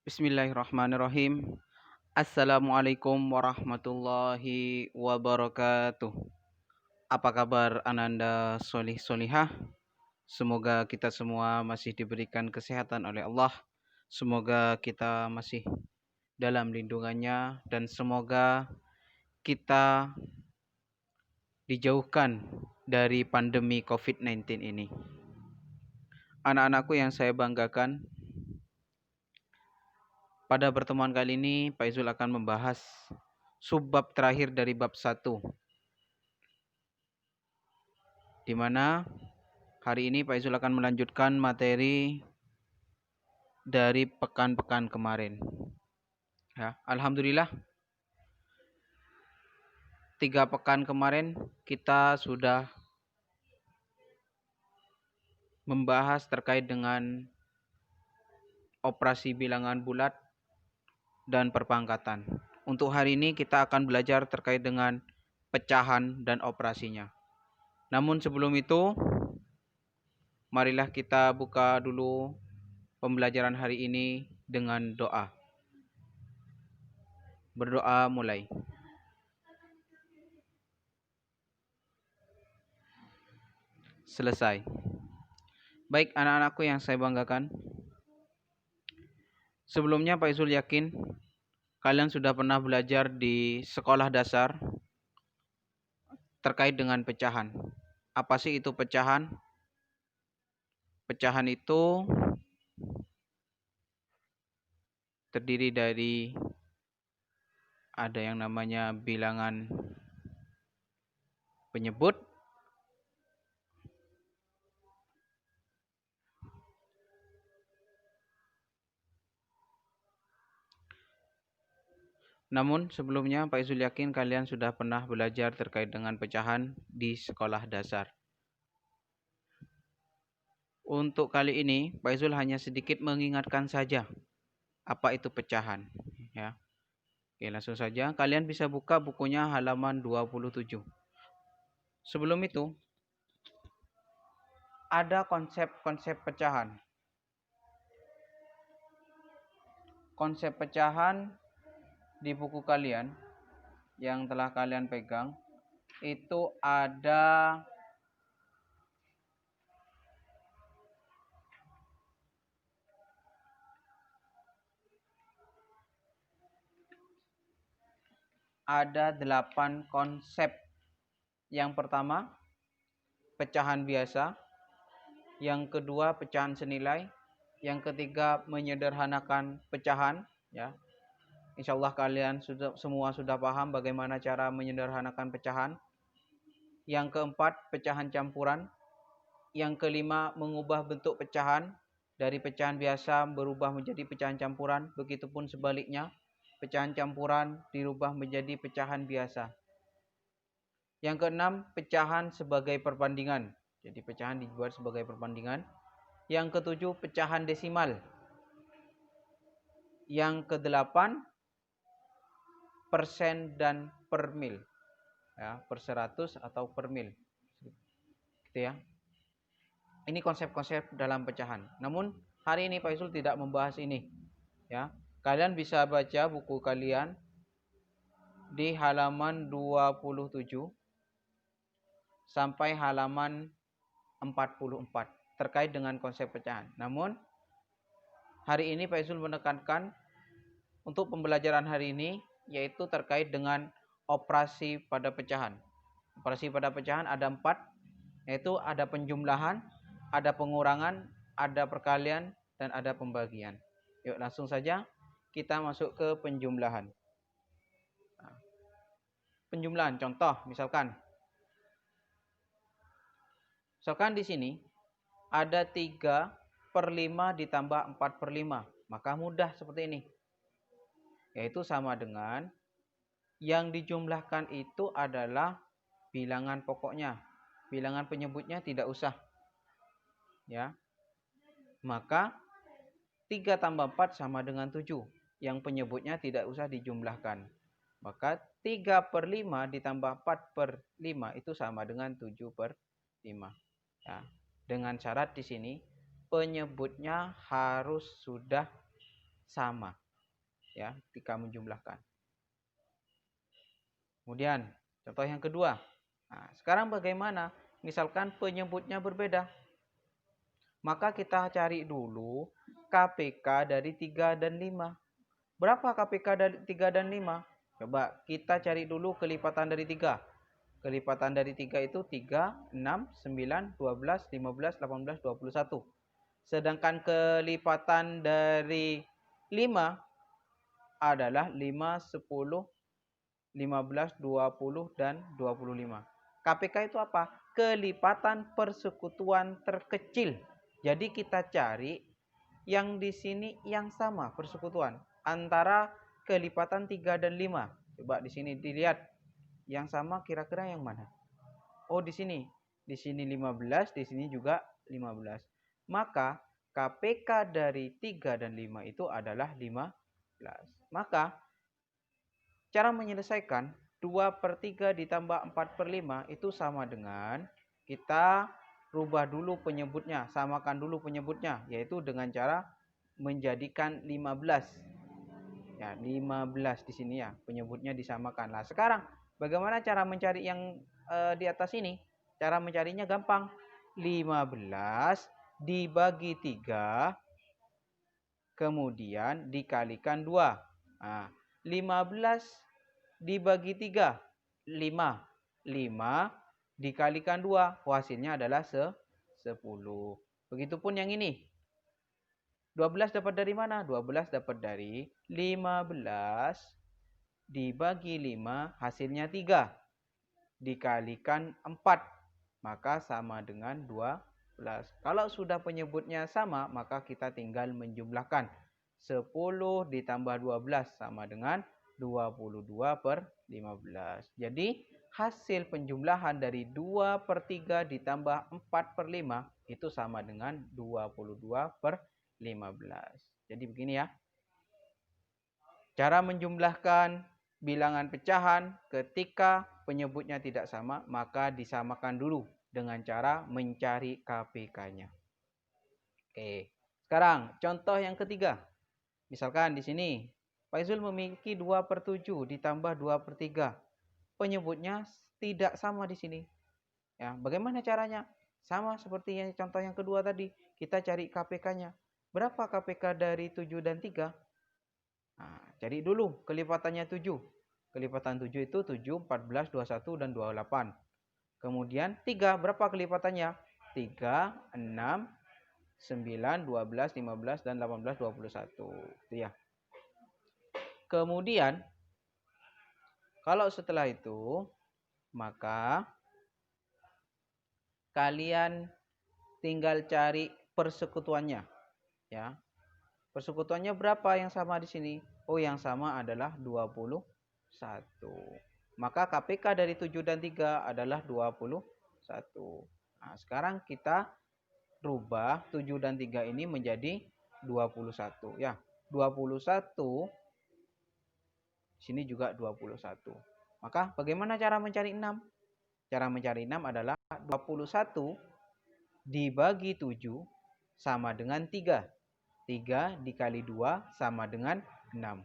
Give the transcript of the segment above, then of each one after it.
Bismillahirrahmanirrahim. Assalamualaikum warahmatullahi wabarakatuh. Apa kabar Ananda Solih Solihah? Semoga kita semua masih diberikan kesehatan oleh Allah. Semoga kita masih dalam lindungannya dan semoga kita dijauhkan dari pandemi COVID-19 ini. Anak-anakku yang saya banggakan, pada pertemuan kali ini Pak Izul akan membahas subbab terakhir dari bab 1, di mana hari ini Pak Izul akan melanjutkan materi dari pekan-pekan kemarin. Ya, Alhamdulillah 3 pekan kemarin kita sudah membahas terkait dengan operasi bilangan bulat dan perpangkatan. Untuk hari ini kita akan belajar terkait dengan pecahan dan operasinya. Namun sebelum itu, marilah kita buka dulu pembelajaran hari ini dengan doa. Berdoa mulai. Selesai. Baik anak-anakku yang saya banggakan, sebelumnya Pak Izul yakin kalian sudah pernah belajar di sekolah dasar terkait dengan pecahan. Apa sih itu pecahan? Pecahan itu terdiri dari ada yang namanya bilangan penyebut, namun sebelumnya Pak Izul yakin kalian sudah pernah belajar terkait dengan pecahan di sekolah dasar. Untuk kali ini Pak Izul hanya sedikit mengingatkan saja apa itu pecahan, ya. Oke, langsung saja kalian bisa buka bukunya halaman 27. Sebelum itu ada konsep-konsep pecahan. Konsep pecahan di buku kalian yang telah kalian pegang itu ada ada 8 konsep. Yang pertama, pecahan biasa. Yang kedua, pecahan senilai. Yang ketiga, menyederhanakan pecahan, ya. Insyaallah kalian semua sudah paham bagaimana cara menyederhanakan pecahan. Yang keempat, pecahan campuran. Yang kelima, mengubah bentuk pecahan dari pecahan biasa berubah menjadi pecahan campuran, begitupun sebaliknya. Pecahan campuran dirubah menjadi pecahan biasa. Yang keenam, pecahan sebagai perbandingan. Jadi pecahan dibuat sebagai perbandingan. Yang ketujuh, pecahan desimal. Yang kedelapan, persen dan per mil. Ya, per 100 atau per mil. Gitu ya. Ini konsep-konsep dalam pecahan. Namun hari ini Pak Isul tidak membahas ini. Ya, kalian bisa baca buku kalian di halaman 27 sampai halaman 44 terkait dengan konsep pecahan. Namun hari ini Pak Isul menekankan untuk pembelajaran hari ini yaitu terkait dengan operasi pada pecahan. Operasi pada pecahan ada 4, yaitu ada penjumlahan, ada pengurangan, ada perkalian, dan ada pembagian. Yuk langsung saja kita masuk ke penjumlahan. Penjumlahan contoh misalkan di sini ada 3/5 ditambah 4/5, maka mudah seperti ini. Yaitu sama dengan yang dijumlahkan itu adalah bilangan pokoknya. Bilangan penyebutnya tidak usah. Ya. Maka 3 tambah 4 sama dengan 7. Yang penyebutnya tidak usah dijumlahkan. Maka 3/5 ditambah 4/5 itu sama dengan 7/5. Ya. Dengan syarat di sini penyebutnya harus sudah sama ya ketika menjumlahkan. Kemudian contoh yang kedua. Nah, sekarang bagaimana? Misalkan penyebutnya berbeda. Maka kita cari dulu KPK dari 3 dan 5. Berapa KPK dari 3 dan 5? Coba kita cari dulu kelipatan dari 3. Kelipatan dari 3 itu 3, 6, 9, 12, 15, 18, 21. Sedangkan kelipatan dari 5 adalah 5, 10, 15, 20, dan 25. KPK itu apa? Kelipatan persekutuan terkecil. Jadi kita cari yang di sini yang sama persekutuan antara kelipatan 3 dan 5. Coba di sini dilihat. Yang sama kira-kira yang mana? Oh, di sini. Di sini 15, di sini juga 15. Maka KPK dari 3 dan 5 itu adalah 15. Maka cara menyelesaikan 2/3 ditambah 4/5 itu sama dengan kita rubah dulu penyebutnya, samakan dulu penyebutnya, yaitu dengan cara menjadikan 15. Ya, 15 di sini ya, penyebutnya disamakan. Nah, sekarang bagaimana cara mencari yang di atas ini? Cara mencarinya gampang. 15 dibagi 3 kemudian dikalikan 2. Nah, 15 dibagi 3, 5. 5 dikalikan 2, hasilnya adalah 10. Begitupun yang ini. 12 dapat dari mana? 12 dapat dari 15 dibagi 5, hasilnya 3. Dikalikan 4, maka sama dengan 12. Kalau sudah penyebutnya sama, maka kita tinggal menjumlahkan. 10 ditambah 12 sama dengan 22/15. Jadi hasil penjumlahan dari 2/3 ditambah 4/5 itu sama dengan 22/15. Jadi begini ya. Cara menjumlahkan bilangan pecahan ketika penyebutnya tidak sama, maka disamakan dulu dengan cara mencari KPK-nya. Oke. Sekarang contoh yang ketiga. Misalkan di sini Pak Izul memiliki 2/7 ditambah 2/3. Penyebutnya tidak sama di sini. Ya, bagaimana caranya? Sama seperti yang contoh yang kedua tadi. Kita cari KPK-nya. Berapa KPK dari 7 dan 3? Nah, cari dulu kelipatannya 7. Kelipatan 7 itu 7, 14, 21, dan 28. Kemudian 3, berapa kelipatannya? 3, 6, 9, 12, 15, dan 18, 21. Itu ya. Kemudian, kalau setelah itu, maka kalian tinggal cari persekutuannya. Ya. Persekutuannya berapa yang sama di sini? Oh, yang sama adalah 21. Maka KPK dari 7 dan 3 adalah 21. Nah, sekarang kita rubah 7 dan 3 ini menjadi 21. Ya, 21. Sini juga 21. Maka bagaimana cara mencari 6? Cara mencari 6 adalah 21 dibagi 7 sama dengan 3. 3 dikali 2 sama dengan 6.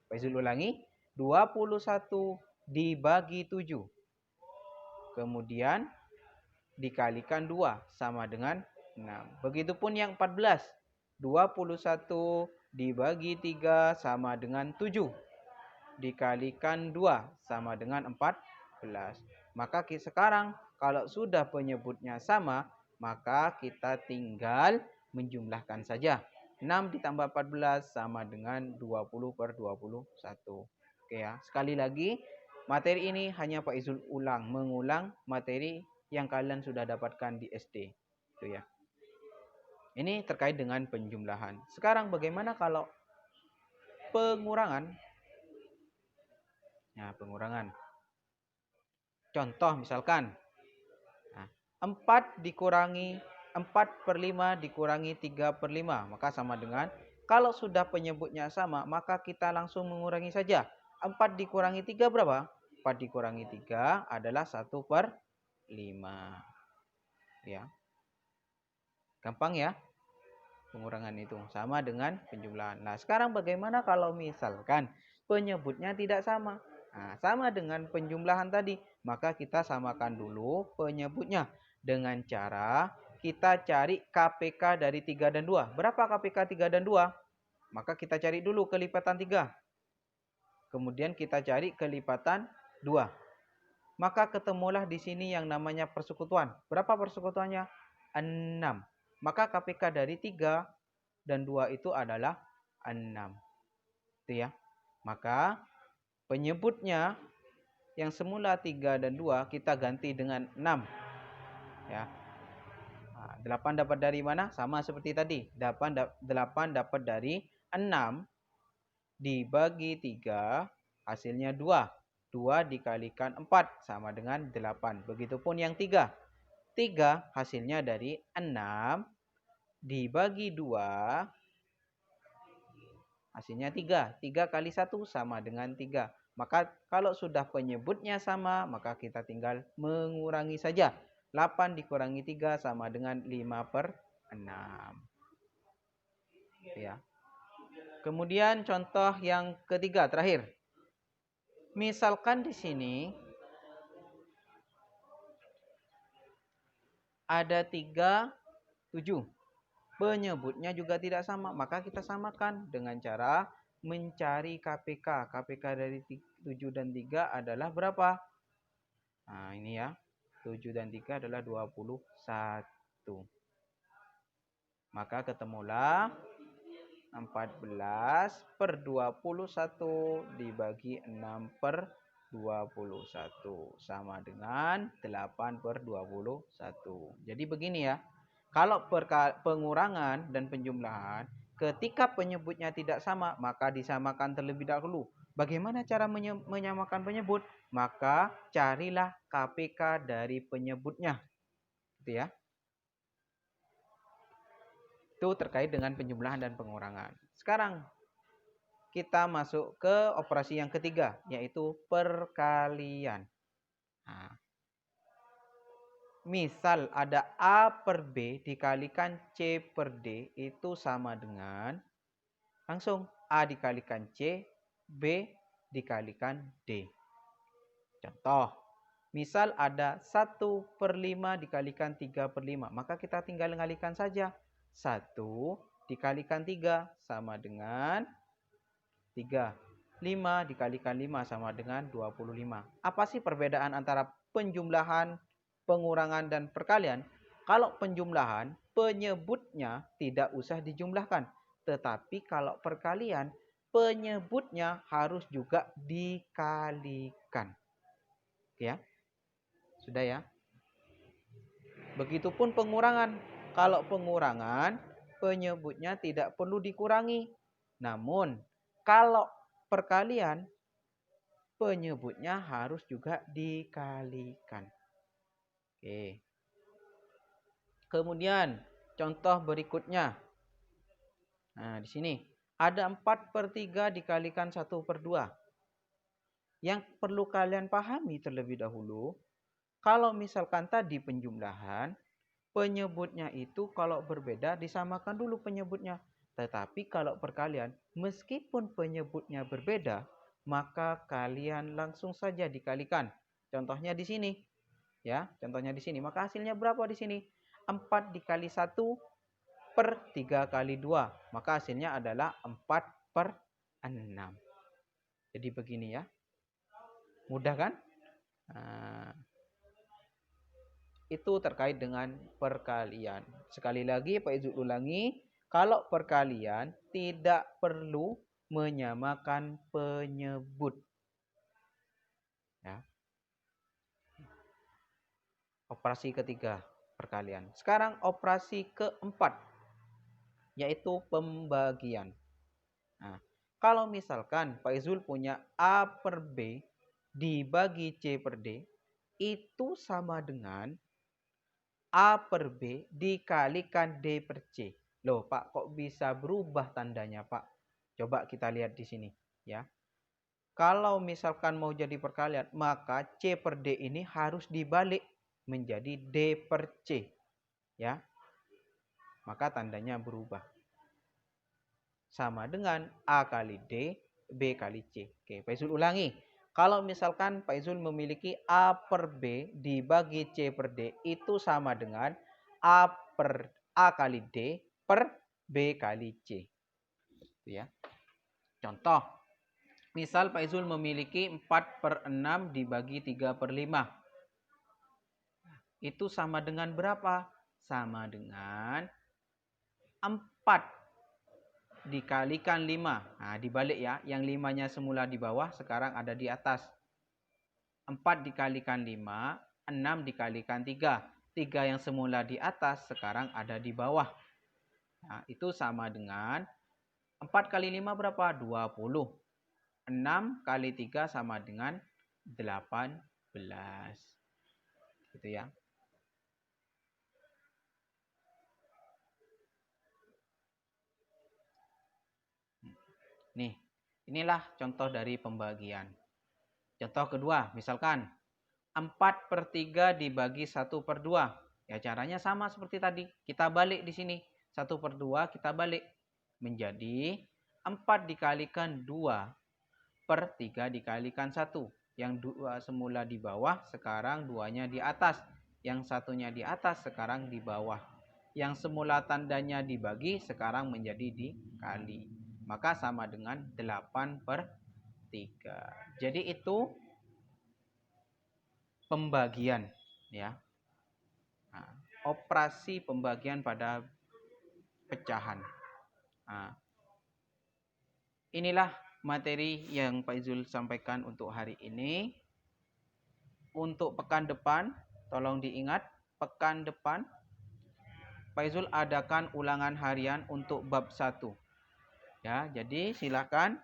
Pak Izul ulangi. 21 dibagi 7. Kemudian dikalikan 2 sama dengan 6. Begitupun yang 14. 21 dibagi 3 sama dengan 7. Dikalikan 2 sama dengan 14. Maka sekarang kalau sudah penyebutnya sama, maka kita tinggal menjumlahkan saja. 6 ditambah 14 sama dengan 20/21. Oke ya, sekali lagi materi ini hanya Pak Izul mengulang materi yang kalian sudah dapatkan di SD. Itu ya. Ini terkait dengan penjumlahan. Sekarang bagaimana kalau pengurangan? Ya, pengurangan. Contoh misalkan 4 dikurangi 4/5 dikurangi 3/5, maka sama dengan, kalau sudah penyebutnya sama, maka kita langsung mengurangi saja. 4 dikurangi 3 berapa? 4 dikurangi 3 adalah 1/5. Ya. Gampang ya. pengurangan itu sama dengan penjumlahan. Nah, sekarang bagaimana kalau misalkan penyebutnya tidak sama? Nah, sama dengan penjumlahan tadi, maka kita samakan dulu penyebutnya dengan cara kita cari KPK dari 3 dan 2. Berapa KPK 3 dan 2? Maka kita cari dulu kelipatan 3. Kemudian kita cari kelipatan 2. Maka ketemulah di sini yang namanya persekutuan. Berapa persekutuannya? 6. Maka KPK dari 3 dan 2 itu adalah 6. Itu ya. Maka penyebutnya yang semula 3 dan 2 kita ganti dengan 6. Ya. 8 dapat dari mana? Sama seperti tadi. 8 dapat dari 6 dibagi 3 hasilnya 2. 2 dikalikan 4 sama dengan 8. Begitupun yang 3. 3 hasilnya dari 6 dibagi 2 hasilnya 3. 3 kali 1 sama dengan 3. Maka kalau sudah penyebutnya sama, maka kita tinggal mengurangi saja. 8 dikurangi 3 sama dengan 5/6. Ya. Kemudian contoh yang ketiga, terakhir. Misalkan di sini ada 3, 7. Penyebutnya juga tidak sama, maka kita samakan dengan cara mencari KPK. KPK dari 7 dan 3 adalah berapa? Nah, ini ya. 7 dan 3 adalah 21. Maka ketemulah 14/21 dibagi 6/21 sama dengan 8/21. Jadi begini ya. Kalau pengurangan dan penjumlahan, ketika penyebutnya tidak sama, maka disamakan terlebih dahulu. Bagaimana cara menyamakan penyebut? Maka carilah KPK dari penyebutnya. Gitu ya. Itu terkait dengan penjumlahan dan pengurangan. Sekarang kita masuk ke operasi yang ketiga, yaitu perkalian. Nah, misal ada A per B dikalikan C per D itu sama dengan langsung A dikalikan C, B dikalikan D. Contoh, misal ada 1/5 dikalikan 3/5, maka kita tinggal mengalihkan saja. 1 dikalikan 3 sama dengan 3. 5 dikalikan 5 sama dengan 25. Apa sih perbedaan antara penjumlahan, pengurangan, dan perkalian? Kalau penjumlahan, penyebutnya tidak usah dijumlahkan. Tetapi kalau perkalian, penyebutnya harus juga dikalikan. Ya, sudah ya. Begitupun pengurangan. Kalau pengurangan, penyebutnya tidak perlu dikurangi. Namun, kalau perkalian, penyebutnya harus juga dikalikan. Oke. Kemudian, contoh berikutnya. Nah, di sini ada 4/3 dikalikan 1/2. Yang perlu kalian pahami terlebih dahulu, kalau misalkan tadi penjumlahan, penyebutnya itu kalau berbeda disamakan dulu penyebutnya. Tetapi kalau perkalian, meskipun penyebutnya berbeda, maka kalian langsung saja dikalikan. Contohnya di sini. Ya, contohnya di sini. Maka hasilnya berapa di sini? 4 dikali 1 per 3 kali 2. Maka hasilnya adalah 4/6. Jadi begini ya. Mudah kan? Nah, itu terkait dengan perkalian. Sekali lagi Pak Izul ulangi, kalau perkalian tidak perlu menyamakan penyebut. Ya. Operasi ketiga, perkalian. Sekarang operasi keempat, yaitu pembagian. Nah, kalau misalkan Pak Izul punya A per B dibagi C per D, itu sama dengan A per B dikalikan D per C. Loh Pak, kok bisa berubah tandanya Pak? Coba kita lihat di sini ya. Kalau misalkan mau jadi perkalian, maka C per D ini harus dibalik menjadi D per C. Ya. Maka tandanya berubah. sama dengan A kali D, B kali C. Oke, Pak Izul ulangi. Kalau misalkan Pak Izul memiliki A per B dibagi C per D, itu sama dengan A kali D per B kali C. Itu ya. Contoh, misal Pak Izul memiliki 4 per 6 dibagi 3 per 5. Itu sama dengan berapa? Sama dengan 4 dikalikan 5. Nah, dibalik ya. Yang 5-nya semula di bawah, sekarang ada di atas. 4 dikalikan 5, 6 dikalikan 3. 3 yang semula di atas, sekarang ada di bawah. Nah, itu sama dengan 4 kali 5 berapa? 20. 6 kali 3 sama dengan 18. Gitu ya. Nih, inilah contoh dari pembagian. Contoh kedua, misalkan 4 per 3 dibagi 1 per 2. Ya caranya sama seperti tadi. Kita balik di sini. 1 per 2 kita balik. Menjadi 4 dikalikan 2 per 3 dikalikan 1. Yang 2 semula di bawah, sekarang 2-nya di atas. Yang satunya di atas, sekarang di bawah. Yang semula tandanya dibagi, sekarang menjadi dikali. Maka sama dengan 8 per 3. Jadi itu pembagian ya. Nah, operasi pembagian pada pecahan. Nah, inilah materi yang Pak Izul sampaikan untuk hari ini. Untuk pekan depan, tolong diingat, pekan depan Pak Izul adakan ulangan harian untuk bab 1. Ya, jadi silakan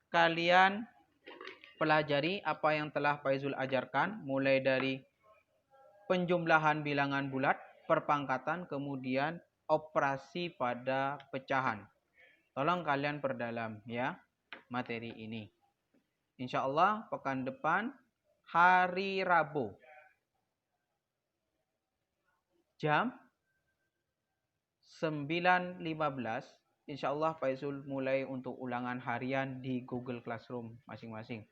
kalian pelajari apa yang telah Pak Izul ajarkan, mulai dari penjumlahan bilangan bulat, perpangkatan, kemudian operasi pada pecahan. Tolong kalian perdalam ya materi ini. Insya Allah pekan depan hari Rabu jam 9.15 insya Allah Pak Izul mulai untuk ulangan harian di Google Classroom masing-masing.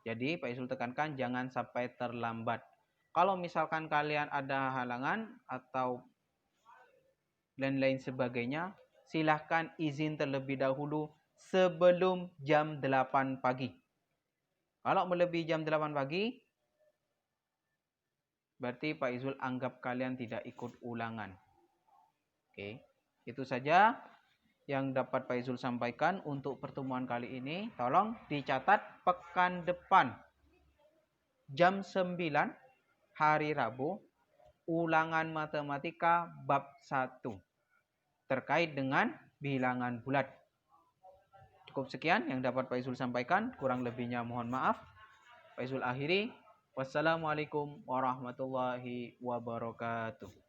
Jadi Pak Izul tekankan jangan sampai terlambat. Kalau misalkan kalian ada halangan atau lain-lain sebagainya, silahkan izin terlebih dahulu sebelum jam 8 pagi. Kalau melebihi jam 8 pagi, berarti Pak Izul anggap kalian tidak ikut ulangan. Oke, itu saja yang dapat Pak Izul sampaikan untuk pertemuan kali ini. Tolong dicatat pekan depan jam 9 hari Rabu ulangan matematika bab 1 terkait dengan bilangan bulat. Cukup sekian yang dapat Pak Izul sampaikan, kurang lebihnya mohon maaf. Pak Izul akhiri. Wassalamualaikum warahmatullahi wabarakatuh.